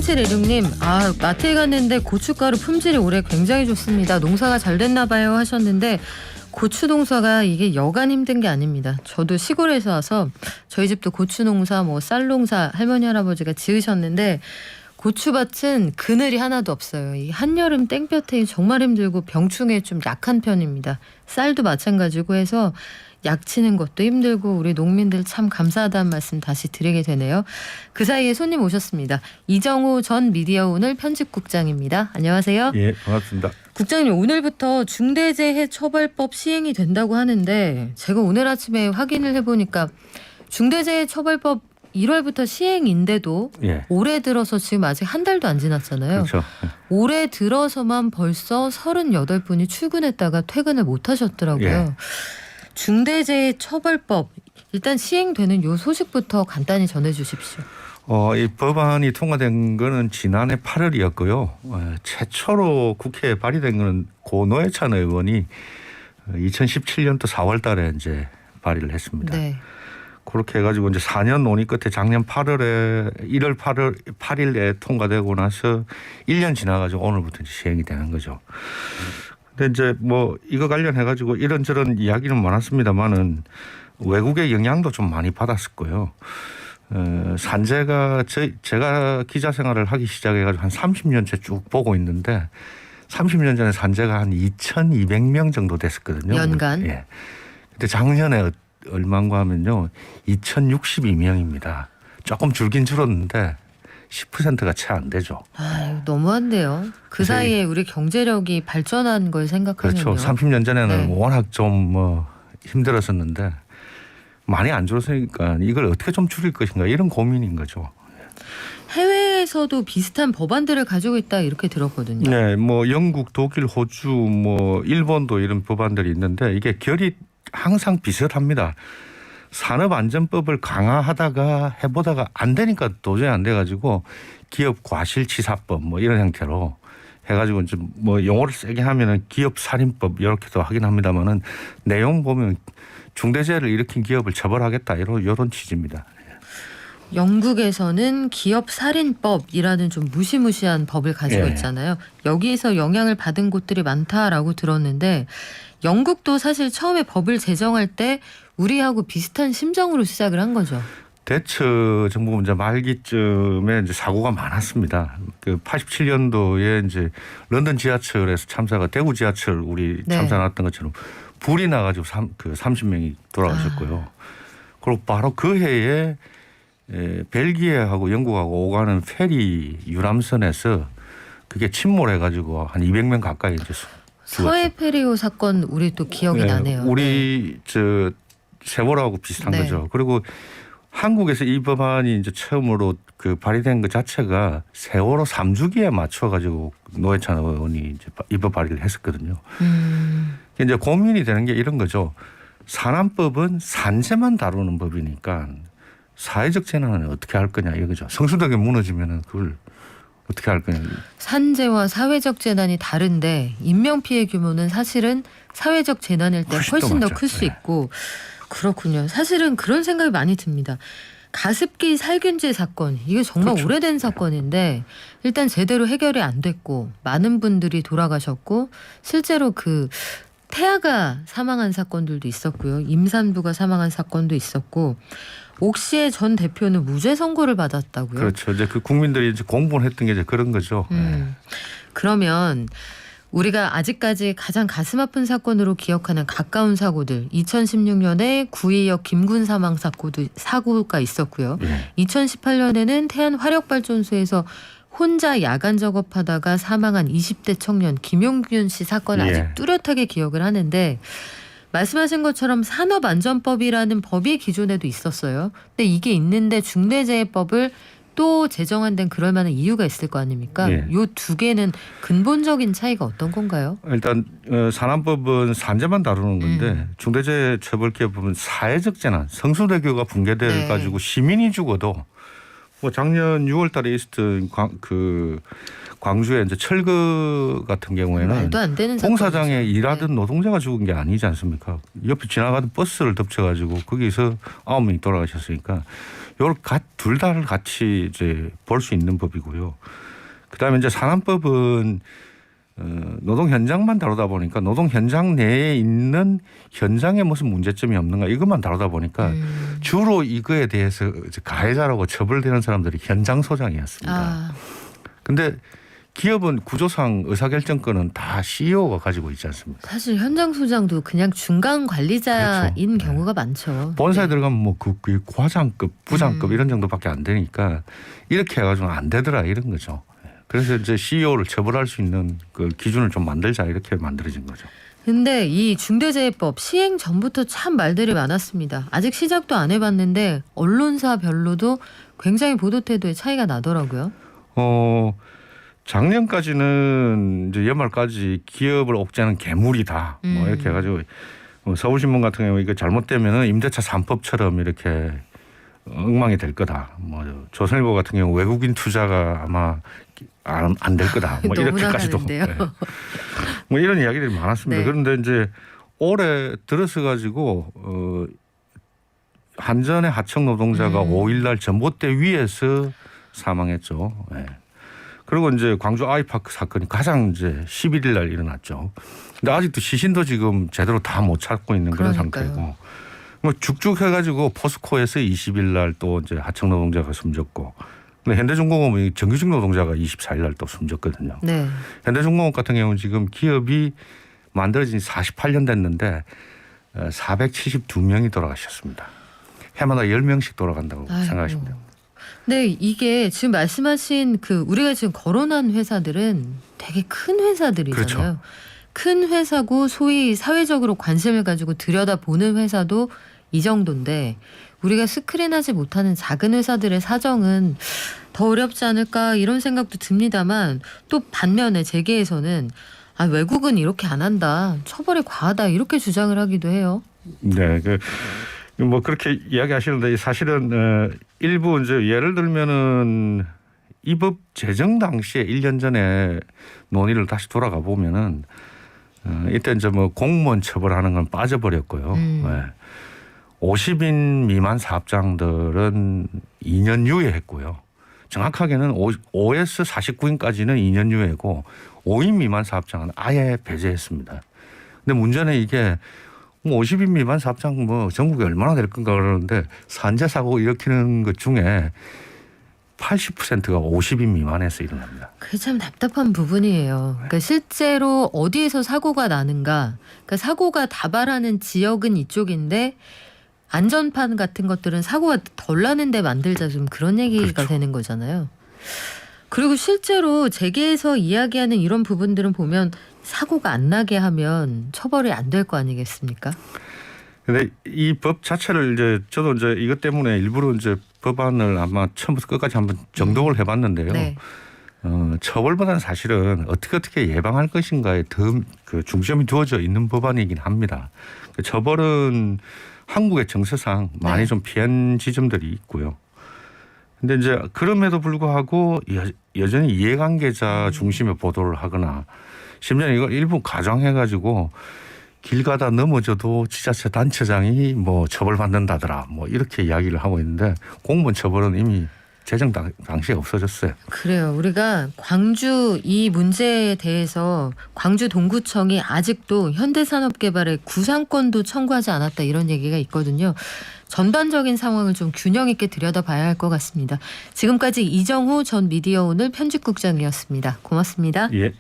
3716님, 마트에 갔는데 고춧가루 품질이 올해 굉장히 좋습니다. 농사가 잘 됐나 봐요 하셨는데 고추 농사가 이게 여간 힘든 게 아닙니다. 저도 시골에서 와서 저희 집도 고추 농사, 쌀 농사 할머니 할아버지가 지으셨는데 고추밭은 그늘이 하나도 없어요. 이 한여름 땡볕에 정말 힘들고 병충해에 좀 약한 편입니다. 쌀도 마찬가지고 해서 약치는 것도 힘들고 우리 농민들 참 감사하다는 말씀 다시 드리게 되네요. 그 사이에 손님 오셨습니다. 이정우 전 미디어오늘 편집국장입니다. 안녕하세요. 예, 반갑습니다. 국장님, 오늘부터 중대재해처벌법 시행이 된다고 하는데 제가 오늘 아침에 확인을 해보니까 중대재해처벌법 1월부터 시행인데도 올해 들어서 지금 아직 한 달도 안 지났잖아요. 그렇죠. 올해 들어서만 벌써 38분이 출근했다가 퇴근을 못 하셨더라고요. 예. 중대재해처벌법 일단 시행되는 요 소식부터 간단히 전해 주십시오. 이 법안이 통과된 거는 지난해 8월이었고요. 최초로 국회에 발의된 거는 고 노회찬 의원이 2017년도 4월 달에 이제 발의를 했습니다. 네. 그렇게 해가지고 이제 4년 논의 끝에 작년 1월 8일에 통과되고 나서 1년 지나가지고 오늘부터 이제 시행이 되는 거죠. 근데 이제 이거 관련해가지고 이런저런 이야기는 많았습니다만은 외국의 영향도 좀 많이 받았을 거예요. 산재가 제가 기자 생활을 하기 시작해가지고 한 30년째 쭉 보고 있는데 30년 전에 산재가 한 2,200명 정도 됐었거든요. 연간. 예. 근데 작년에 얼마인가 하면요 2,062명입니다. 조금 줄긴 줄었는데 10%가 채 안 되죠. 너무한데요. 그 사이에 우리 경제력이 발전한 걸 생각하면요. 그렇죠. 30년 전에는 네. 워낙 좀 힘들었었는데 많이 안 줄었으니까 이걸 어떻게 좀 줄일 것인가 이런 고민인 거죠. 해외에서도 비슷한 법안들을 가지고 있다 이렇게 들었거든요. 네, 영국, 독일, 호주, 일본도 이런 법안들이 있는데 이게 결이 항상 비슷합니다. 산업안전법을 강화하다가 해보다가 안 되니까 도저히 안 돼가지고 기업 과실치사법 이런 형태로 해가지고 이제 용어를 세게 하면은 기업살인법 이렇게도 하긴 합니다만은 내용 보면 중대재해를 일으킨 기업을 처벌하겠다 이런 취지입니다. 영국에서는 기업살인법이라는 좀 무시무시한 법을 가지고 있잖아요. 여기에서 영향을 받은 곳들이 많다라고 들었는데 영국도 사실 처음에 법을 제정할 때 우리하고 비슷한 심정으로 시작을 한 거죠. 대처 정부 문제 말기쯤에 이제 사고가 많았습니다. 그 87년도에 이제 런던 지하철에서 참사가 대구 지하철 우리 참사 났던 것처럼 불이 나가지고 30명이 돌아가셨고요. 그리고 바로 그 해에 벨기에하고 영국하고 오가는 페리 유람선에서 그게 침몰해가지고 한 200명 가까이 이제 서해 페리오 사건 우리 또 기억이 나네요. 우리 세월호하고 비슷한 거죠. 그리고 한국에서 이 법안이 이제 처음으로 발의된 것 자체가 세월호 3주기에 맞춰가지고 노회찬 의원이 이제 입법 발의를 했었거든요. 이제 고민이 되는 게 이런 거죠. 산안법은 산재만 다루는 법이니까 사회적 재난은 어떻게 할 거냐 이거죠. 성수대교 무너지면은 그걸 어떻게 할 거냐. 산재와 사회적 재난이 다른데 인명피해 규모는 사실은 사회적 재난일 때 훨씬 더 클 수 있고 그렇군요. 사실은 그런 생각이 많이 듭니다. 가습기 살균제 사건 이게 정말 오래된 사건인데 일단 제대로 해결이 안 됐고 많은 분들이 돌아가셨고 실제로 태아가 사망한 사건들도 있었고요. 임산부가 사망한 사건도 있었고 옥시의 전 대표는 무죄 선고를 받았다고요. 그렇죠. 이제 국민들이 이제 공분을 했던 게 이제 그런 거죠. 그러면 우리가 아직까지 가장 가슴 아픈 사건으로 기억하는 가까운 사고들 2016년에 구의역 김군 사망 사고가 있었고요. 2018년에는 태안 화력발전소에서 혼자 야간 작업하다가 사망한 20대 청년 김용균 씨 사건을 아직 뚜렷하게 기억을 하는데 말씀하신 것처럼 산업안전법이라는 법이 기존에도 있었어요. 근데 이게 있는데 중대재해법을 또 제정한 데는 그럴 만한 이유가 있을 거 아닙니까? 요 두 개는 근본적인 차이가 어떤 건가요? 일단 산안법은 산재만 다루는 건데 중대재해처벌기업은 사회적 재난, 성수대교가 붕괴돼 가지고 시민이 죽어도 뭐 작년 6월달에 있었던 광주의 이제 철거 같은 경우에는 말도 안 되는 공사장에 사건이죠. 일하던 네. 노동자가 죽은 게 아니지 않습니까? 옆에 지나가던 버스를 덮쳐가지고 거기서 9명이 돌아가셨으니까 요걸 둘 다를 같이 이제 볼 수 있는 법이고요. 그다음에 이제 산안법은 노동 현장만 다루다 보니까 노동 현장 내에 있는 현장에 무슨 문제점이 없는가 이것만 다루다 보니까 주로 이거에 대해서 이제 가해자라고 처벌되는 사람들이 현장 소장이었습니다. 근데 기업은 구조상 의사결정권은 다 CEO가 가지고 있지 않습니까? 사실 현장 소장도 그냥 중간 관리자인 그렇죠. 경우가 많죠. 본사에 네. 들어가면 뭐 그 과장급, 부장급 이런 정도밖에 안 되니까 이렇게 해가지고 안 되더라 이런 거죠. 그래서 이제 CEO를 처벌할 수 있는 그 기준을 좀 만들자 이렇게 만들어진 거죠. 근데 이 중대재해법 시행 전부터 참 말들이 많았습니다. 아직 시작도 안 해봤는데 언론사별로도 굉장히 보도 태도에 차이가 나더라고요. 작년까지는 이제 연말까지 기업을 옥죄는 괴물이다. 뭐 이렇게 해가지고 서울신문 같은 경우 이거 잘못되면은 임대차 3법처럼 이렇게 엉망이 될 거다. 뭐 조선일보 같은 경우 외국인 투자가 아마 안 될 거다. 뭐 이렇게까지도. 네. 뭐 이런 이야기들이 많았습니다. 네. 그런데 이제 올해 들어서 가지고 한전의 하청 노동자가 5일날 전봇대 위에서 사망했죠. 네. 그리고 이제 광주 아이파크 사건이 가장 이제 11일 날 일어났죠. 근데 아직도 시신도 지금 제대로 다 못 찾고 있는 그런 그러니까요. 상태고, 뭐 쭉쭉 해가지고 포스코에서 20일 날 또 이제 하청 노동자가 숨졌고, 근데 현대중공업은 정규직 노동자가 24일 날 또 숨졌거든요. 네. 현대중공업 같은 경우는 지금 기업이 만들어진 지 48년 됐는데 472명이 돌아가셨습니다. 해마다 10명씩 돌아간다고 생각하시면 됩니다. 네, 이게 지금 말씀하신 우리가 지금 거론한 회사들은 되게 큰 회사들이잖아요. 그렇죠. 큰 회사고 소위 사회적으로 관심을 가지고 들여다보는 회사도 이 정도인데 우리가 스크린하지 못하는 작은 회사들의 사정은 더 어렵지 않을까 이런 생각도 듭니다만 또 반면에 재계에서는 외국은 이렇게 안 한다. 처벌이 과하다. 이렇게 주장을 하기도 해요. 네. 뭐 그렇게 이야기하시는데 사실은 일부 이제 예를 들면은 이 법 제정 당시에 1년 전에 논의를 다시 돌아가 보면은 이때 이제 뭐 공무원 처벌하는 건 빠져버렸고요. 네. 50인 미만 사업장들은 2년 유예했고요. 정확하게는 5에서 49인까지는 2년 유예고 5인 미만 사업장은 아예 배제했습니다. 근데 문제는 이게 50인 미만 사업장 뭐 전국에 얼마나 될 건가 그러는데 산재 사고 일으키는 것 중에 80%가 50인 미만에서 일어납니다. 그게 참 답답한 부분이에요. 그러니까 실제로 어디에서 사고가 나는가, 그러니까 사고가 다발하는 지역은 이쪽인데 안전판 같은 것들은 사고가 덜 나는 데 만들자 좀 그런 얘기가 그렇죠. 되는 거잖아요. 그리고 실제로 재계에서 이야기하는 이런 부분들은 보면 사고가 안 나게 하면 처벌이 안 될 거 아니겠습니까? 근데 이 법 자체를 이제 저도 이제 이것 때문에 일부러 이제 법안을 아마 처음부터 끝까지 한번 정독을 해봤는데요. 네. 처벌보다는 사실은 어떻게 예방할 것인가에 더 그 중점이 두어져 있는 법안이긴 합니다. 처벌은 한국의 정서상 많이 네. 좀 피한 지점들이 있고요. 근데 이제 그럼에도 불구하고 여전히 이해관계자 중심의 보도를 하거나 심지어 이걸 일부 가정해가지고 길 가다 넘어져도 지자체 단체장이 뭐 처벌받는다더라 뭐 이렇게 이야기를 하고 있는데 공무원 처벌은 이미 제정 당시에 없어졌어요. 그래요. 우리가 광주 이 문제에 대해서 광주 동구청이 아직도 현대산업개발의 구상권도 청구하지 않았다 이런 얘기가 있거든요. 전반적인 상황을 좀 균형 있게 들여다봐야 할 것 같습니다. 지금까지 이정호 전 미디어오늘 편집국장이었습니다. 고맙습니다. 예.